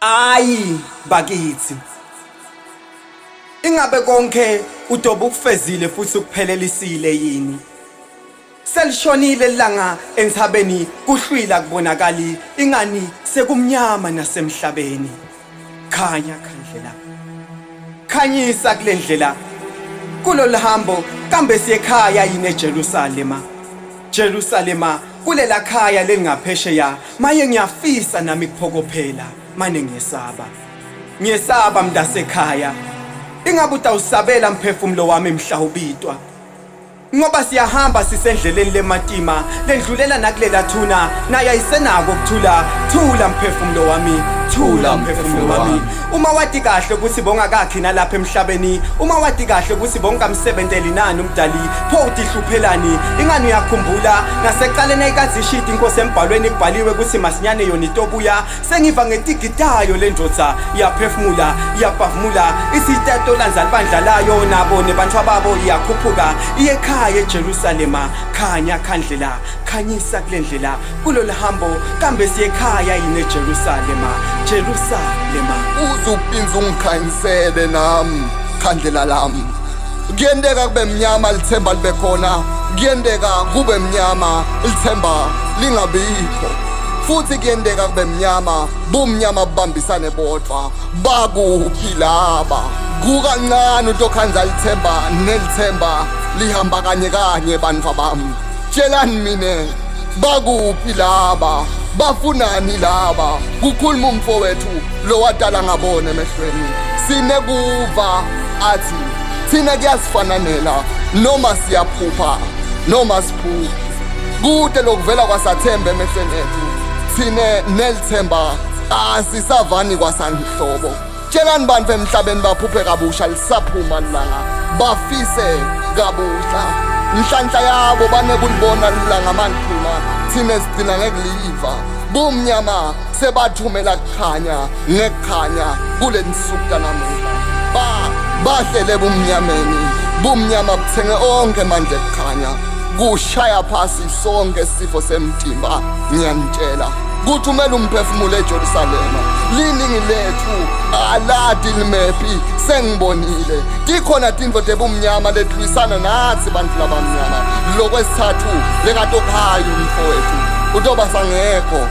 Ayi bakithi. Ingabe konke udoba ukufezile futhi ukuphelelisile yini? Selishonile ilanga enthabeni kuhlwila kubonakali ingani sekumnyama nasemhlabeni. Khanya khandlela. Khanyisa kule ndlela. Kulo lihambo kambe siye ekhaya yini eJerusalema. Jerusalema kulela khaya lengaphesheya maye ngiyafisa nami kuphokophela manje ngiyesaba mntasekhaya. Ingabe utawusabela mphefumulo wami mhla ubitwa ngoba siyahamba sisendleleni lematima lendlulela nakulela thuna naye ayisenako ukuthula thula mphefumulo wami thula mphefumulo wami. Uma wathi kahle ukuthi bongakakhi nalapha emhlabeni, uma wathi kahle ukuthi bongamsebenteli nani umdali pho utihluphelani. Ingani uyakhumbula nasekuqaleni ayikathi ishidi inkosi embhalweni kubhaliwe ukuthi masinyane yona itobuya sengiva ngetigitayo lendvodza iyaphefumula iyabhavumula isiteto lanzali bandlalayo nabo nebantu ababo iyakhuphuka iyekhaya eJerusalema. Khanya khandlela khanyisa kule ndlela kulo lihambo kambe siyekhaya yini eJerusalema. Jerusalema uzupinza ungikhanyisele nami khandlela lami. Kuyendeka kube mnyama lithemba libe khona, kuyendeka kube mnyama lithemba lingabikho, futhi kuyendeka kube mnyama bumnyama bubambisane bodwa. Bakuphi laba kukancane utokhanza lithemba nelithemba lihamba kanye kanye bantwa bami. Tshelani mine bakuphi laba, bafunani laba? Kukhuluma umfowethu lo wadala ngabone emehlweni. Sinekuva athi thina kuyasifananela noma siyaphupha noma siphupha. Kude lokuvela kwasathemba emehlweni ethu thine nelithemba asisavani kwasanhlobo. Tshelani bantu emhlabeni baphuphe kabusha lisaphuma lilanga bafise kabusha. Inhlanhla yabo banekulibona lilanga manthuna thine sigcina ngekuliva. Bumnyama sebathumela kukhanya ngekukhanya kule nsuku namuhla. Bahlele bumnyameni, bumnyama buthenge onke manje kukhanya. Kushaya phasi sonke isifo semtimba. Ngiyanitshela kuthi umele umphefumulo eJerusalema. Liningi lethu aladi limepi sengibonile. Tikhona tindvodza ebumnyama letlulisana nathi bantu labamnyama. Lokwesithathu lekatokhayo umfowethu utoba sangekho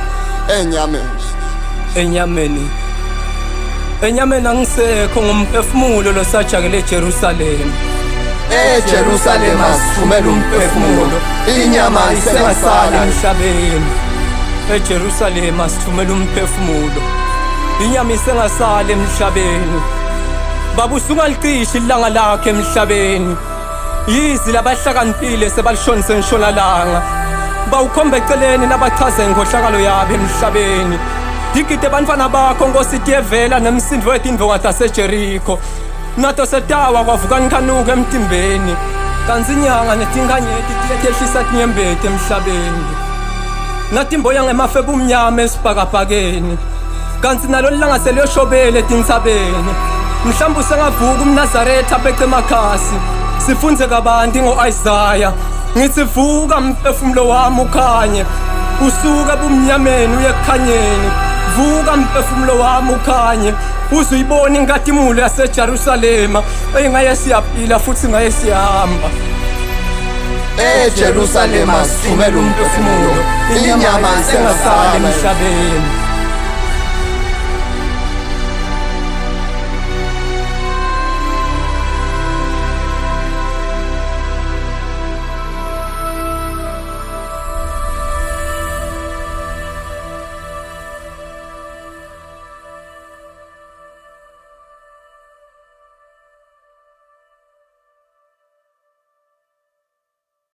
enyameni angisekho ngumphefumulo losajakele eJerusalema. eJerusalema sithumela umphefumulo, inyama isengasali emhlabeni. eJerusalema sithumela umphefumulo, inyama isengasali emhlabeni. Baba usungalicisha ilanga lakhe emhlabeni, yizi labahlakaniphile sebalishonise entshonalanga. Bawukhomba eceleni nabachaze ngenkohlakalo yabo emhlabeni. Digide bantwana bakho Nkosi tiyevela nemsindo wetindvo taseJerikho. Nato setawa kwavuka nkhanuko emtimbeni, kanzi inyanga netinkhanyeti tiyethehlisa tinyembeti emhlabeni. Natimboya ngemafe bumnyama esibhakabhakeni, kanzi nalo lilanga seliyoshobele etintsabeni. Mhlawumbe usengavuka umNazaretha apheca emakhasi, sifunze kabanti ngo-Isaya. Ngithi vuka mphefumulo wami ukhanye, usuke ebumnyameni uye ekukhanyeni. Vuka mphefumulo wami ukhanye, uzuyibona inkatimulo yaseJerusalema engaye siyaphila futhi ngaye siyahamba. eJerusalema sithumela umphefumulo, inyama isengasali emhlabeni.